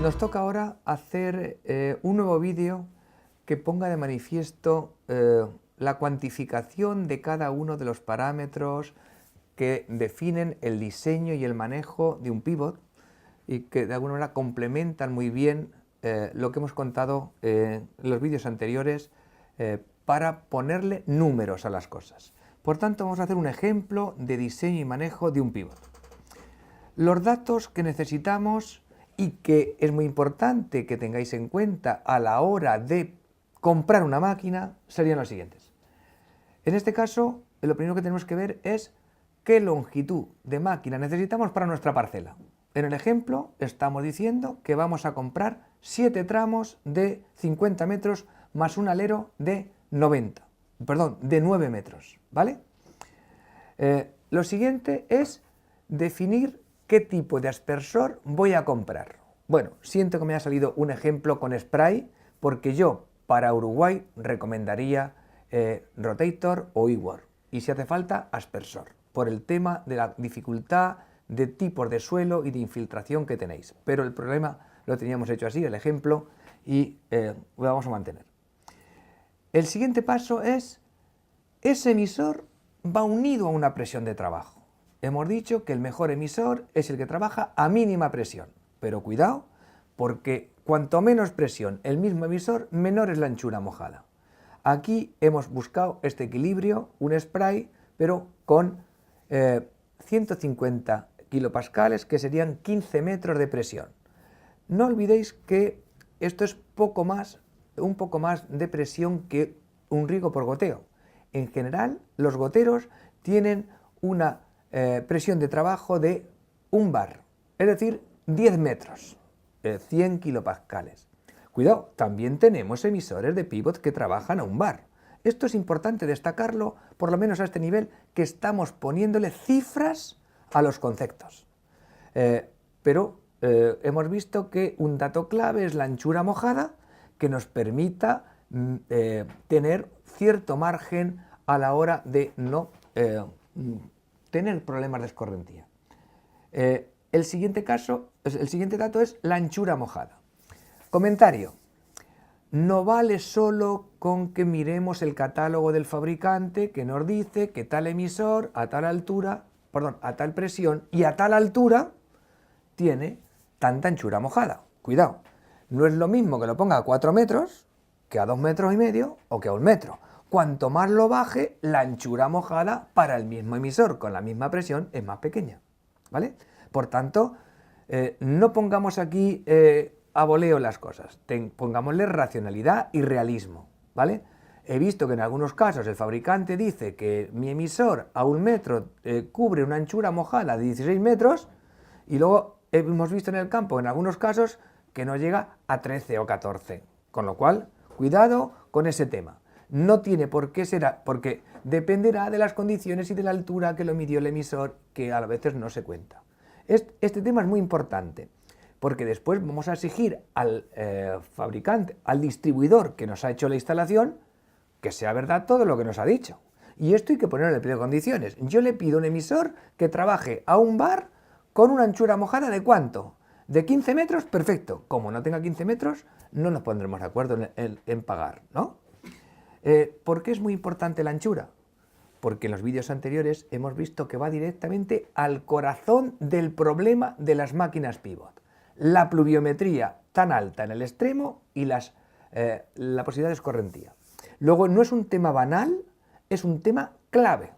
Nos toca ahora hacer un nuevo vídeo que ponga de manifiesto la cuantificación de cada uno de los parámetros que definen el diseño y el manejo de un pivot y que de alguna manera complementan muy bien lo que hemos contado en los vídeos anteriores para ponerle números a las cosas. Por tanto, vamos a hacer un ejemplo de diseño y manejo de un pivot. Los datos que necesitamos y que es muy importante que tengáis en cuenta a la hora de comprar una máquina serían los siguientes. En este caso, lo primero que tenemos que ver es qué longitud de máquina necesitamos para nuestra parcela. En el ejemplo estamos diciendo que vamos a comprar 7 tramos de 50 metros más un alero de 9 metros, ¿vale? Lo siguiente es definir qué tipo de aspersor voy a comprar. Bueno, siento que me ha salido un ejemplo con spray, porque yo para Uruguay recomendaría Rotator o Iwar, y si hace falta aspersor, por el tema de la dificultad de tipos de suelo y de infiltración que tenéis. Pero el problema lo teníamos hecho así, el ejemplo, y lo vamos a mantener. El siguiente paso es, ese emisor va unido a una presión de trabajo. Hemos dicho que el mejor emisor es el que trabaja a mínima presión, pero cuidado, porque cuanto menos presión el mismo emisor, menor es la anchura mojada. Aquí hemos buscado este equilibrio, un spray, pero con 150 kilopascales, que serían 15 metros de presión. No olvidéis que esto es un poco más de presión que un riego por goteo. En general, los goteros tienen una presión de trabajo de 1 bar, es decir, 10 metros, 100 kilopascales. Cuidado, también tenemos emisores de pivot que trabajan a 1 bar. Esto es importante destacarlo, por lo menos a este nivel, que estamos poniéndole cifras a los conceptos. Pero hemos visto que un dato clave es la anchura mojada, que nos permita tener cierto margen a la hora de no tener problemas de escorrentía. El siguiente dato es la anchura mojada. Comentario. No vale solo con que miremos el catálogo del fabricante que nos dice que tal emisor a tal altura, a tal presión y a tal altura tiene tanta anchura mojada. Cuidado, no es lo mismo que lo ponga a 4 metros que a 2,5 metros o que a 1 metro. Cuanto más lo baje, la anchura mojada para el mismo emisor con la misma presión es más pequeña, ¿vale? Por tanto, no pongamos aquí a voleo las cosas, pongámosle racionalidad y realismo, ¿vale? He visto que en algunos casos el fabricante dice que mi emisor a 1 metro cubre una anchura mojada de 16 metros y luego hemos visto en el campo en algunos casos que no llega a 13 o 14, con lo cual, cuidado con ese tema. No tiene por qué ser, porque dependerá de las condiciones y de la altura que lo midió el emisor, que a veces no se cuenta. Este tema es muy importante, porque después vamos a exigir al fabricante, al distribuidor que nos ha hecho la instalación, que sea verdad todo lo que nos ha dicho. Y esto hay que ponerlo en el pliego de condiciones. Yo le pido a un emisor que trabaje a 1 bar con una anchura mojada ¿de cuánto? ¿De 15 metros? Perfecto. Como no tenga 15 metros, no nos pondremos de acuerdo en pagar, ¿no? ¿Por qué es muy importante la anchura? Porque en los vídeos anteriores hemos visto que va directamente al corazón del problema de las máquinas pivot. La pluviometría tan alta en el extremo y la posibilidad de escorrentía. Luego, no es un tema banal, es un tema clave.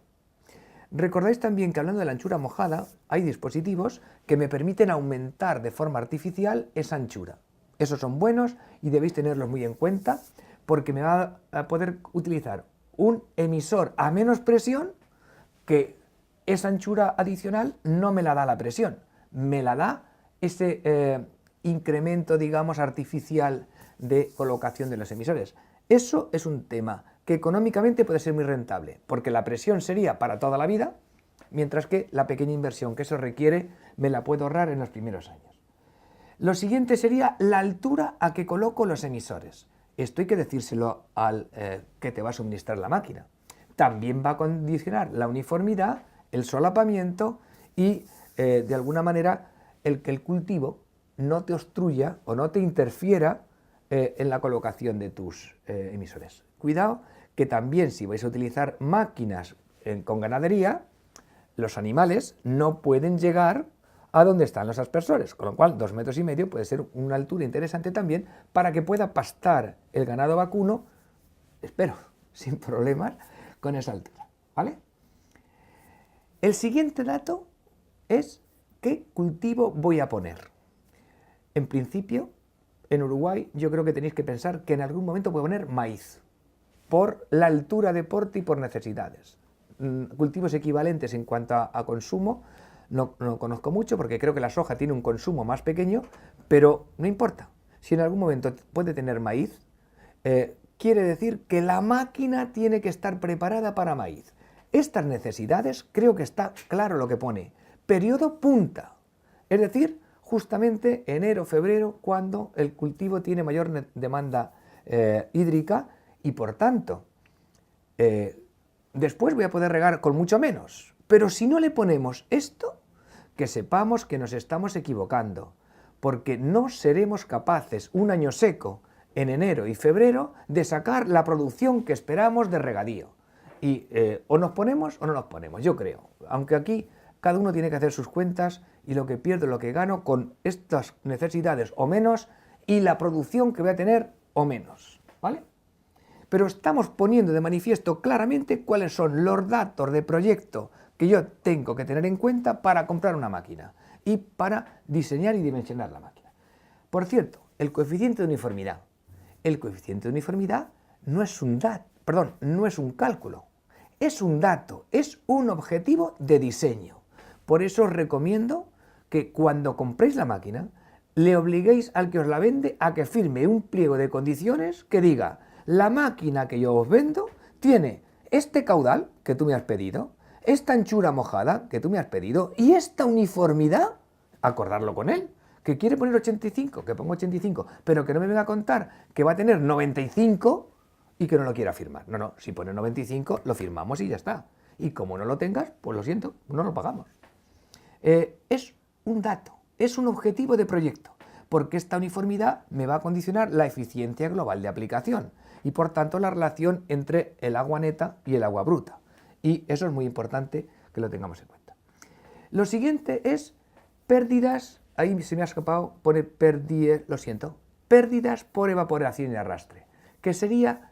Recordáis también que hablando de la anchura mojada, hay dispositivos que me permiten aumentar de forma artificial esa anchura. Esos son buenos y debéis tenerlos muy en cuenta, porque me va a poder utilizar un emisor a menos presión, que esa anchura adicional no me la da la presión, me la da ese incremento, digamos, artificial de colocación de los emisores. Eso es un tema que económicamente puede ser muy rentable, porque la presión sería para toda la vida, mientras que la pequeña inversión que eso requiere me la puedo ahorrar en los primeros años. Lo siguiente sería la altura a que coloco los emisores. Esto hay que decírselo al que te va a suministrar la máquina. También va a condicionar la uniformidad, el solapamiento y, de alguna manera, el que el cultivo no te obstruya o no te interfiera en la colocación de tus emisores. Cuidado que también si vais a utilizar máquinas con ganadería, los animales no pueden llegar a donde están los aspersores, con lo cual 2,5 metros puede ser una altura interesante también para que pueda pastar el ganado vacuno, espero, sin problemas, con esa altura, ¿vale? El siguiente dato es qué cultivo voy a poner. En principio, en Uruguay yo creo que tenéis que pensar que en algún momento puedo poner maíz, por la altura de porte y por necesidades. Cultivos equivalentes en cuanto a consumo, no conozco mucho porque creo que la soja tiene un consumo más pequeño, pero no importa. Si en algún momento puede tener maíz, quiere decir que la máquina tiene que estar preparada para maíz. Estas necesidades, creo que está claro lo que pone, periodo punta, es decir, justamente enero, febrero, cuando el cultivo tiene mayor demanda hídrica y por tanto, después voy a poder regar con mucho menos. Pero si no le ponemos esto, que sepamos que nos estamos equivocando, porque no seremos capaces, un año seco, en enero y febrero, de sacar la producción que esperamos de regadío. Y o nos ponemos o no nos ponemos, yo creo. Aunque aquí cada uno tiene que hacer sus cuentas y lo que pierdo, lo que gano con estas necesidades o menos y la producción que voy a tener o menos, ¿vale? Pero estamos poniendo de manifiesto claramente cuáles son los datos de proyecto que yo tengo que tener en cuenta para comprar una máquina y para diseñar y dimensionar la máquina. Por cierto, el coeficiente de uniformidad. El coeficiente de uniformidad no es un no es un cálculo, es un dato, es un objetivo de diseño. Por eso os recomiendo que cuando compréis la máquina, le obliguéis al que os la vende a que firme un pliego de condiciones que diga: la máquina que yo os vendo tiene este caudal que tú me has pedido, esta anchura mojada que tú me has pedido y esta uniformidad, acordarlo con él, que quiere poner 85, que pongo 85, pero que no me venga a contar que va a tener 95 y que no lo quiera firmar. No, si pone 95 lo firmamos y ya está. Y como no lo tengas, pues lo siento, no lo pagamos. Es un dato, es un objetivo de proyecto, porque esta uniformidad me va a condicionar la eficiencia global de aplicación y por tanto la relación entre el agua neta y el agua bruta. Y eso es muy importante que lo tengamos en cuenta. Lo siguiente es pérdidas, ahí se me ha escapado, pone pérdidas por evaporación y arrastre, que sería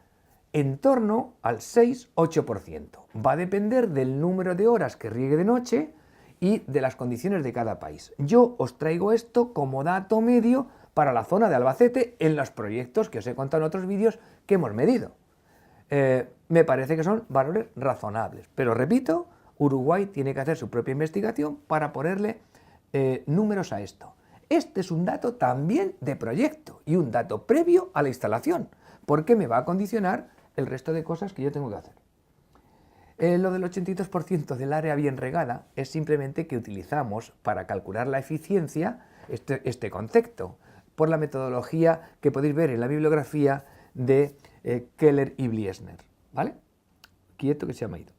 en torno al 6-8%. Va a depender del número de horas que riegue de noche y de las condiciones de cada país. Yo os traigo esto como dato medio para la zona de Albacete en los proyectos que os he contado en otros vídeos que hemos medido. Me parece que son valores razonables, pero repito, Uruguay tiene que hacer su propia investigación para ponerle números a esto. Este es un dato también de proyecto y un dato previo a la instalación, porque me va a condicionar el resto de cosas que yo tengo que hacer. Lo del 82% del área bien regada es simplemente que utilizamos para calcular la eficiencia este concepto, por la metodología que podéis ver en la bibliografía de Keller y Bliesner, ¿vale? Quieto que se llama ido.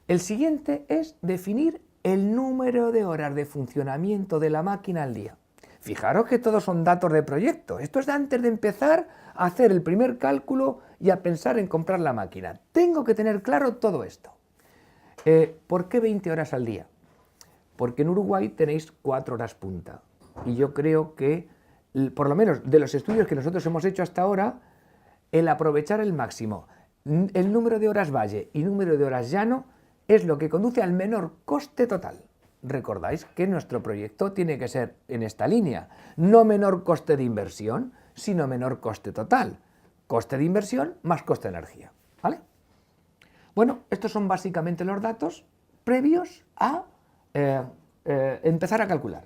El siguiente es definir el número de horas de funcionamiento de la máquina al día. Fijaros que todos son datos de proyecto. Esto es antes de empezar a hacer el primer cálculo y a pensar en comprar la máquina. Tengo que tener claro todo esto. ¿Por qué 20 horas al día? Porque en Uruguay tenéis 4 horas punta. Y yo creo que, por lo menos de los estudios que nosotros hemos hecho hasta ahora, el aprovechar el máximo, el número de horas valle y número de horas llano es lo que conduce al menor coste total. Recordáis que nuestro proyecto tiene que ser en esta línea, no menor coste de inversión, sino menor coste total. Coste de inversión más coste de energía, ¿vale? Bueno, estos son básicamente los datos previos a empezar a calcular.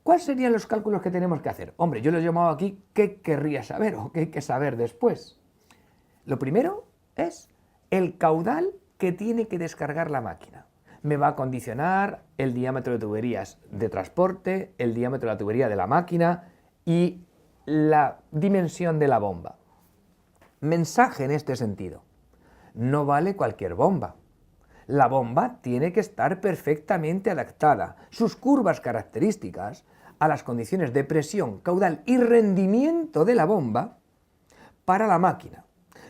¿Cuáles serían los cálculos que tenemos que hacer? Hombre, yo lo he llamado aquí ¿qué querría saber o qué hay que saber después? Lo primero es el caudal que tiene que descargar la máquina. Me va a condicionar el diámetro de tuberías de transporte, el diámetro de la tubería de la máquina y la dimensión de la bomba. Mensaje en este sentido. No vale cualquier bomba. La bomba tiene que estar perfectamente adaptada, sus curvas características, a las condiciones de presión, caudal y rendimiento de la bomba para la máquina.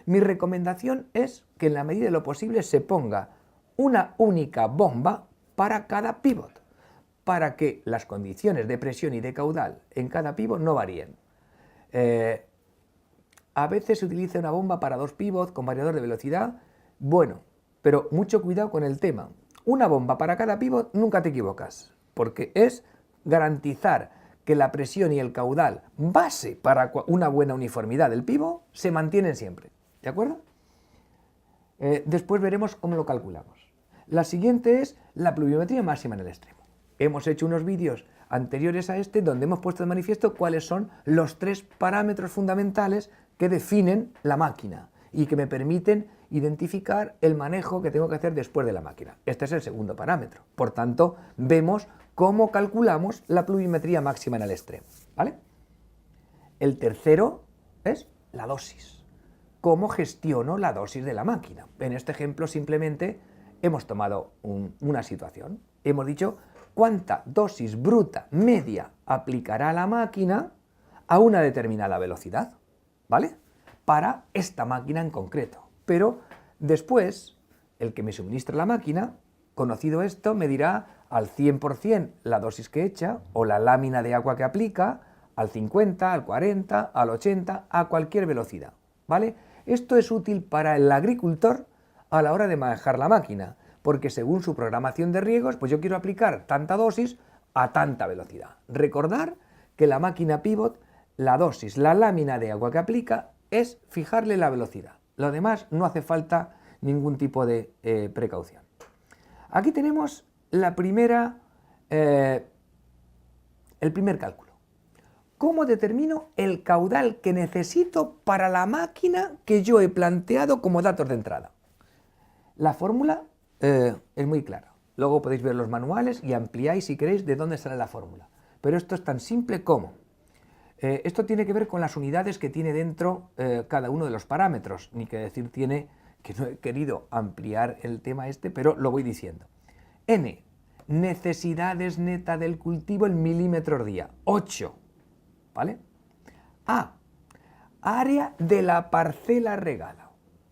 Mi recomendación es que en la medida de lo posible se ponga una única bomba para cada pívot, para que las condiciones de presión y de caudal en cada pívot no varíen. A veces se utiliza una bomba para 2 pivots con variador de velocidad, bueno, pero mucho cuidado con el tema. Una bomba para cada pívot nunca te equivocas, porque es garantizar que la presión y el caudal base para una buena uniformidad del pívot se mantienen siempre, ¿de acuerdo? Después veremos cómo lo calculamos. La siguiente es la pluviometría máxima en el extremo. Hemos hecho unos vídeos anteriores a este donde hemos puesto de manifiesto cuáles son los 3 parámetros fundamentales que definen la máquina y que me permiten identificar el manejo que tengo que hacer después de la máquina. Este es el segundo parámetro. Por tanto, vemos cómo calculamos la pluviometría máxima en el extremo, ¿vale? El tercero es la dosis. ¿Cómo gestiono la dosis de la máquina? En este ejemplo simplemente hemos tomado una situación. Hemos dicho cuánta dosis bruta media aplicará la máquina a una determinada velocidad, ¿vale? Para esta máquina en concreto. Pero después, el que me suministra la máquina, conocido esto, me dirá al 100% la dosis que echa o la lámina de agua que aplica, al 50, al 40, al 80, a cualquier velocidad, ¿vale? Esto es útil para el agricultor a la hora de manejar la máquina, porque según su programación de riegos, pues yo quiero aplicar tanta dosis a tanta velocidad. Recordar que la máquina pivot, la dosis, la lámina de agua que aplica, es fijarle la velocidad. Lo demás no hace falta ningún tipo de precaución. Aquí tenemos el primer cálculo. ¿Cómo determino el caudal que necesito para la máquina que yo he planteado como datos de entrada? La fórmula es muy clara. Luego podéis ver los manuales y ampliáis si queréis de dónde sale la fórmula. Pero esto es tan simple como... esto tiene que ver con las unidades que tiene dentro cada uno de los parámetros. Ni que decir tiene, que no he querido ampliar el tema este, pero lo voy diciendo. N, necesidades neta del cultivo en milímetros día, 8. ¿Vale? A, área de la parcela regada,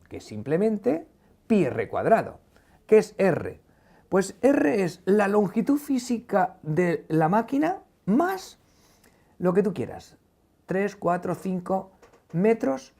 que es simplemente pi r cuadrado. ¿Qué es R? Pues R es la longitud física de la máquina más lo que tú quieras, 3, 4, 5 metros,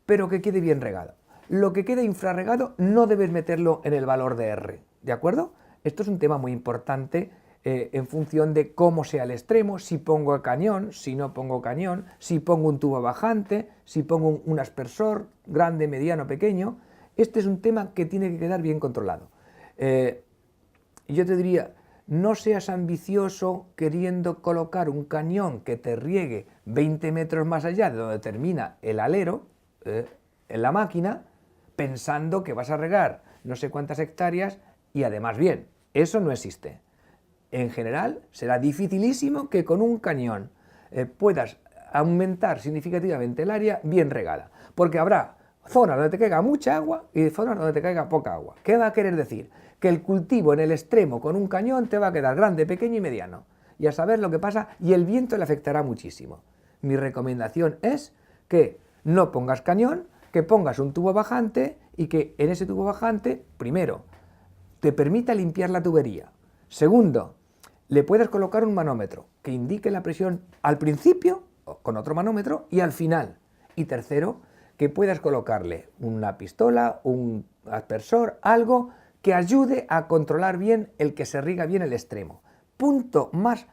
pero que quede bien regado. Lo que quede infrarregado no debes meterlo en el valor de R, ¿de acuerdo? Esto es un tema muy importante en función de cómo sea el extremo, si pongo cañón, si no pongo cañón, si pongo un tubo bajante, si pongo un aspersor grande, mediano, pequeño. Este es un tema que tiene que quedar bien controlado. Yo te diría, no seas ambicioso queriendo colocar un cañón que te riegue 20 metros más allá de donde termina el alero en la máquina, pensando que vas a regar no sé cuántas hectáreas y además bien, eso no existe. En general será dificilísimo que con un cañón puedas aumentar significativamente el área bien regada, porque habrá zonas donde te caiga mucha agua y zonas donde te caiga poca agua. ¿Qué va a querer decir? Que el cultivo en el extremo con un cañón te va a quedar grande, pequeño y mediano. Y a saber lo que pasa, y el viento le afectará muchísimo. Mi recomendación es que no pongas cañón, que pongas un tubo bajante y que en ese tubo bajante, primero, te permita limpiar la tubería. Segundo, le puedes colocar un manómetro que indique la presión al principio, con otro manómetro, y al final. Y tercero, que puedas colocarle una pistola, un aspersor, algo que ayude a controlar bien el que se riega bien el extremo. Punto más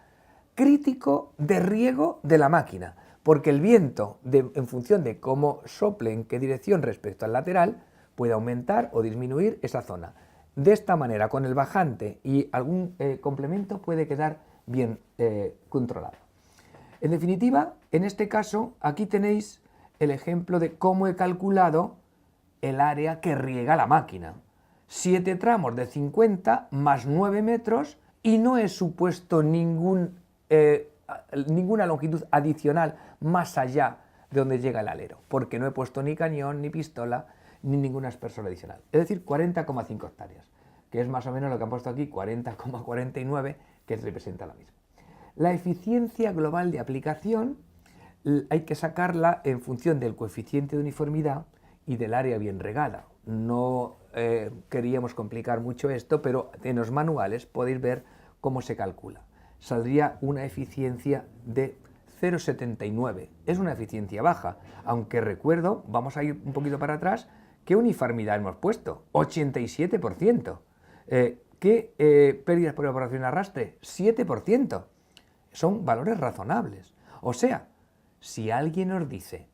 crítico de riego de la máquina, porque el viento, en función de cómo sople, en qué dirección respecto al lateral, puede aumentar o disminuir esa zona. De esta manera, con el bajante y algún complemento puede quedar bien controlado. En definitiva, en este caso, aquí tenéis el ejemplo de cómo he calculado el área que riega la máquina. 7 tramos de 50 más 9 metros y no he supuesto ninguna longitud adicional más allá de donde llega el alero, porque no he puesto ni cañón, ni pistola, ni ningún aspersor adicional. Es decir, 40,5 hectáreas, que es más o menos lo que han puesto aquí, 40,49, que representa lo mismo. La eficiencia global de aplicación hay que sacarla en función del coeficiente de uniformidad y del área bien regada. No queríamos complicar mucho esto, pero en los manuales podéis ver cómo se calcula. Saldría una eficiencia de 0,79. Es una eficiencia baja, aunque recuerdo, vamos a ir un poquito para atrás, ¿qué uniformidad hemos puesto? 87%. ¿Qué pérdidas por evaporación y arrastre? 7%. Son valores razonables. O sea, si alguien nos dice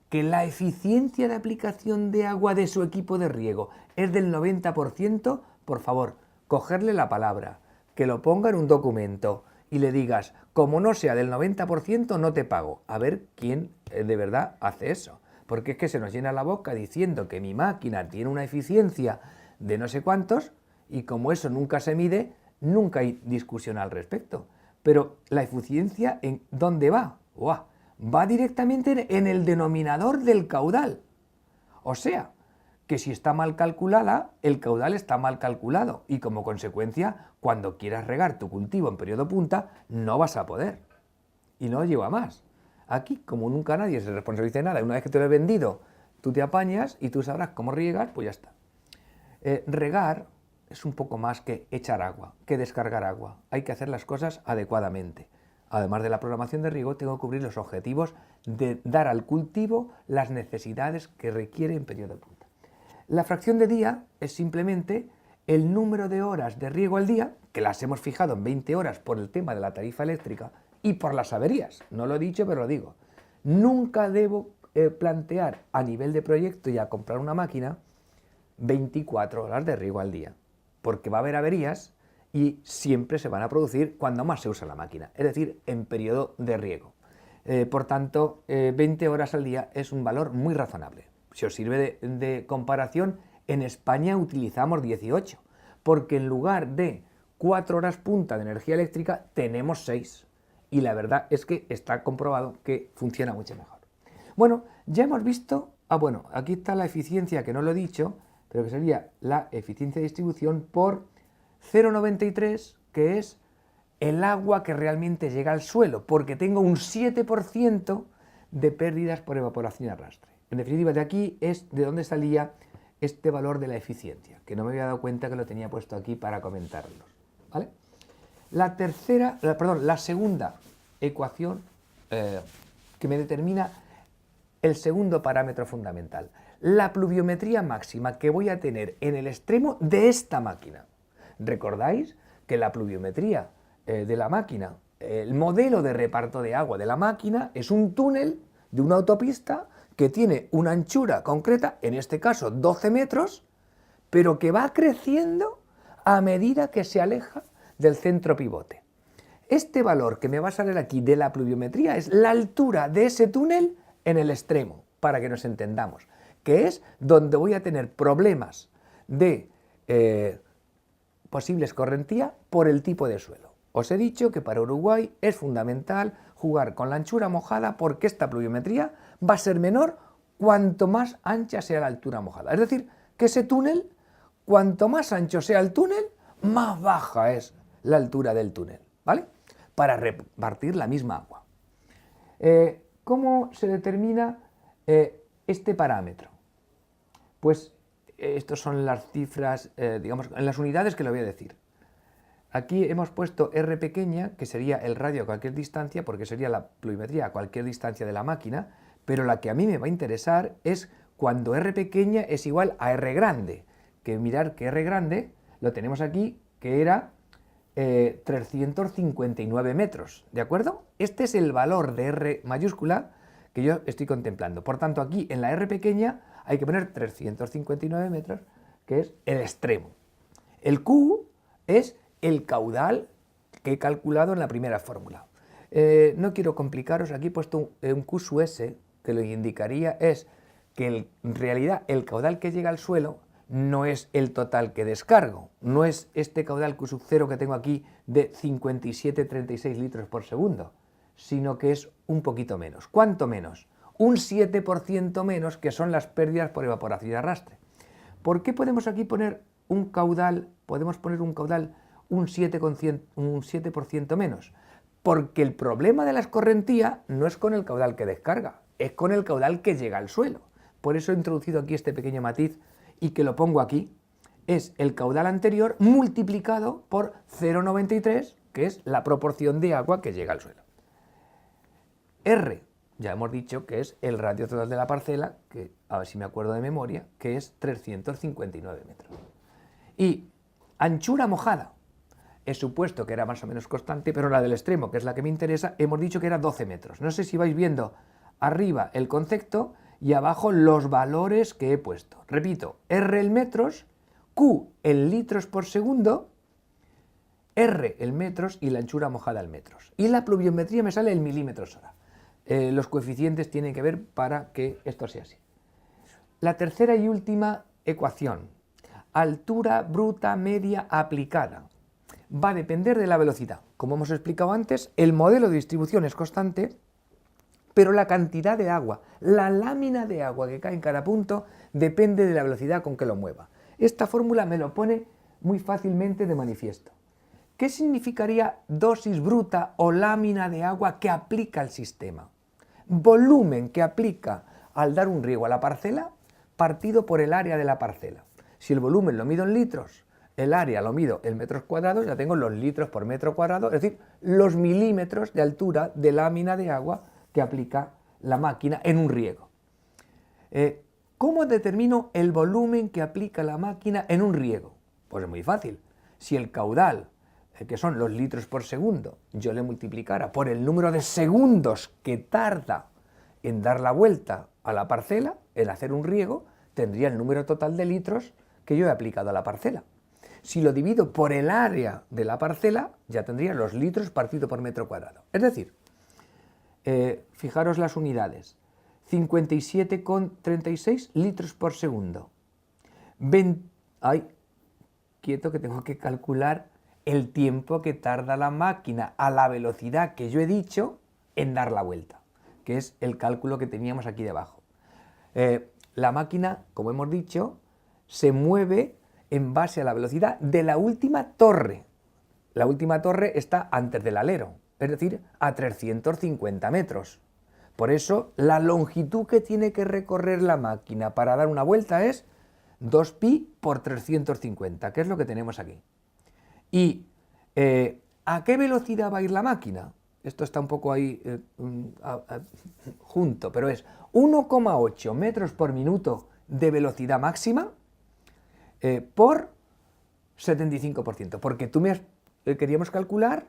que la eficiencia de aplicación de agua de su equipo de riego es del 90%, por favor, cogerle la palabra, que lo ponga en un documento y le digas, como no sea del 90%, no te pago. A ver quién de verdad hace eso. Porque es que se nos llena la boca diciendo que mi máquina tiene una eficiencia de no sé cuántos y como eso nunca se mide, nunca hay discusión al respecto. Pero la eficiencia, ¿en dónde va? ¡Uah! Va directamente en el denominador del caudal. O sea, que si está mal calculada, el caudal está mal calculado y como consecuencia, cuando quieras regar tu cultivo en periodo punta, no vas a poder. Y no lleva más. Aquí, como nunca nadie se responsabiliza de nada, una vez que te lo he vendido, tú te apañas y tú sabrás cómo riegar, pues ya está. Regar es un poco más que echar agua, que descargar agua. Hay que hacer las cosas adecuadamente. Además de la programación de riego, tengo que cubrir los objetivos de dar al cultivo las necesidades que requiere en periodo de punta. La fracción de día es simplemente el número de horas de riego al día, que las hemos fijado en 20 horas por el tema de la tarifa eléctrica y por las averías. No lo he dicho, pero lo digo. Nunca debo plantear a nivel de proyecto y a comprar una máquina 24 horas de riego al día, porque va a haber averías y siempre se van a producir cuando más se usa la máquina, es decir, en periodo de riego. Por tanto, 20 horas al día es un valor muy razonable. Si os sirve de comparación, en España utilizamos 18, porque en lugar de 4 horas punta de energía eléctrica, tenemos 6. Y la verdad es que está comprobado que funciona mucho mejor. Bueno, ya hemos visto, bueno, aquí está la eficiencia, que no lo he dicho, pero que sería la eficiencia de distribución por 0,93, que es el agua que realmente llega al suelo, porque tengo un 7% de pérdidas por evaporación y arrastre. En definitiva, de aquí es de donde salía este valor de la eficiencia, que no me había dado cuenta que lo tenía puesto aquí para comentarlo, ¿vale? La segunda ecuación que me determina el segundo parámetro fundamental, la pluviometría máxima que voy a tener en el extremo de esta máquina. ¿Recordáis que la pluviometría de la máquina, el modelo de reparto de agua de la máquina es un túnel de una autopista que tiene una anchura concreta, en este caso 12 metros, pero que va creciendo a medida que se aleja del centro pivote? Este valor que me va a salir aquí de la pluviometría es la altura de ese túnel en el extremo, para que nos entendamos, que es donde voy a tener problemas de posible escorrentía por el tipo de suelo. Os he dicho que para Uruguay es fundamental jugar con la anchura mojada porque esta pluviometría va a ser menor cuanto más ancha sea la altura mojada. Es decir, que ese túnel, cuanto más ancho sea el túnel, más baja es la altura del túnel, ¿vale? Para repartir la misma agua. ¿Cómo se determina este parámetro? Pues estas son las cifras, digamos, en las unidades que le voy a decir. Aquí hemos puesto R pequeña, que sería el radio a cualquier distancia, porque sería la pluviometría a cualquier distancia de la máquina, pero la que a mí me va a interesar es cuando R pequeña es igual a R grande, que mirar que R grande lo tenemos aquí, que era 359 metros, ¿de acuerdo? Este es el valor de R mayúscula que yo estoy contemplando. Por tanto, aquí en la R pequeña hay que poner 359 metros, que es el extremo. El Q es el caudal que he calculado en la primera fórmula. No quiero complicaros, aquí he puesto un Q sub S, que lo indicaría es que en realidad el caudal que llega al suelo no es el total que descargo, no es este caudal Q sub 0 que tengo aquí de 57,36 litros por segundo, sino que es un poquito menos. ¿Cuánto menos? Un 7% menos, que son las pérdidas por evaporación y arrastre. ¿Por qué podemos aquí poner un caudal? Podemos poner un caudal un 7% menos, porque el problema de la escorrentía no es con el caudal que descarga, es con el caudal que llega al suelo. Por eso he introducido aquí este pequeño matiz y que lo pongo aquí. Es el caudal anterior multiplicado por 0,93, que es la proporción de agua que llega al suelo. R, ya hemos dicho que es el radio total de la parcela, que a ver si me acuerdo de memoria, que es 359 metros. Y anchura mojada, he supuesto que era más o menos constante, pero la del extremo, que es la que me interesa, hemos dicho que era 12 metros. No sé si vais viendo arriba el concepto y abajo los valores que he puesto. Repito, R en metros, Q en litros por segundo, R en metros y la anchura mojada en metros. Y la pluviometría me sale en milímetros hora. Los coeficientes tienen que ver para que esto sea así. La tercera y última ecuación, altura bruta media aplicada, va a depender de la velocidad. Como hemos explicado antes, el modelo de distribución es constante, pero la cantidad de agua, la lámina de agua que cae en cada punto, depende de la velocidad con que lo mueva. Esta fórmula me lo pone muy fácilmente de manifiesto. ¿Qué significaría dosis bruta o lámina de agua que aplica el sistema? Volumen que aplica al dar un riego a la parcela partido por el área de la parcela. Si el volumen lo mido en litros, el área lo mido en metros cuadrados, ya tengo los litros por metro cuadrado, es decir, los milímetros de altura de lámina de agua que aplica la máquina en un riego. ¿Cómo determino el volumen que aplica la máquina en un riego? Pues es muy fácil. Si el caudal, que son los litros por segundo, yo le multiplicara por el número de segundos que tarda en dar la vuelta a la parcela, en hacer un riego, tendría el número total de litros que yo he aplicado a la parcela. Si lo divido por el área de la parcela, ya tendría los litros partido por metro cuadrado. Es decir, fijaros las unidades, 57,36 litros por segundo. Quieto que tengo que calcular el tiempo que tarda la máquina a la velocidad que yo he dicho en dar la vuelta, que es el cálculo que teníamos aquí debajo. La máquina, como hemos dicho, se mueve en base a la velocidad de la última torre. La última torre está antes del alero, es decir, a 350 metros. Por eso, la longitud que tiene que recorrer la máquina para dar una vuelta es 2pi por 350, que es lo que tenemos aquí. ¿Y a qué velocidad va a ir la máquina? Esto está un poco ahí junto, pero es 1,8 metros por minuto de velocidad máxima por 75%, porque queríamos calcular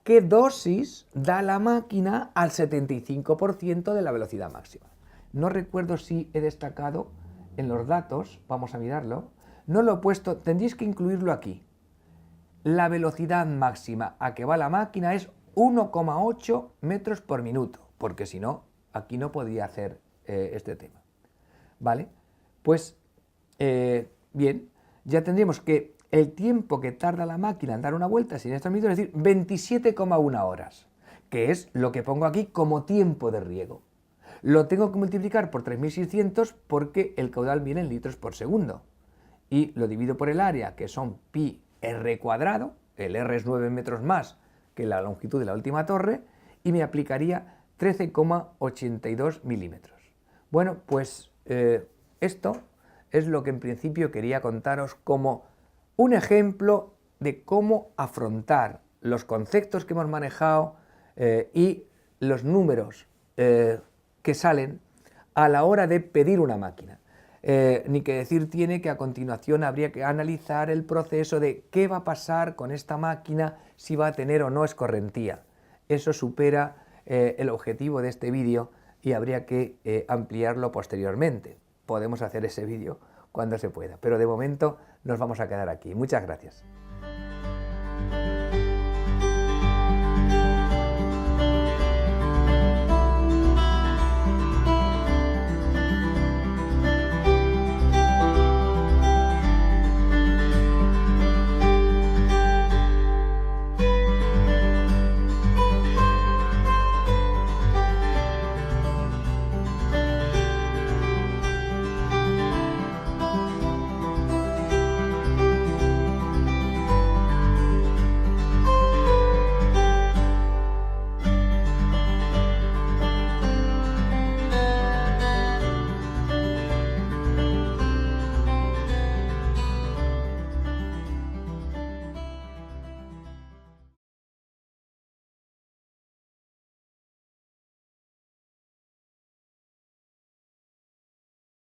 qué dosis da la máquina al 75% de la velocidad máxima. No recuerdo si he destacado en los datos, vamos a mirarlo, no lo he puesto, tendréis que incluirlo aquí. La velocidad máxima a que va la máquina es 1,8 metros por minuto, porque si no, aquí no podría hacer este tema. ¿Vale? Pues, bien, ya tendríamos que el tiempo que tarda la máquina en dar una vuelta sin estos minutos, es decir, 27,1 horas, que es lo que pongo aquí como tiempo de riego. Lo tengo que multiplicar por 3.600 porque el caudal viene en litros por segundo. Y lo divido por el área, que son pi r cuadrado, el r es 9 metros más que la longitud de la última torre, y me aplicaría 13,82 milímetros. Bueno, pues esto es lo que en principio quería contaros como un ejemplo de cómo afrontar los conceptos que hemos manejado y los números que salen a la hora de pedir una máquina. Ni que decir tiene que a continuación habría que analizar el proceso de qué va a pasar con esta máquina, si va a tener o no escorrentía. Eso supera el objetivo de este vídeo y habría que ampliarlo posteriormente. Podemos hacer ese vídeo cuando se pueda, pero de momento nos vamos a quedar aquí. Muchas gracias.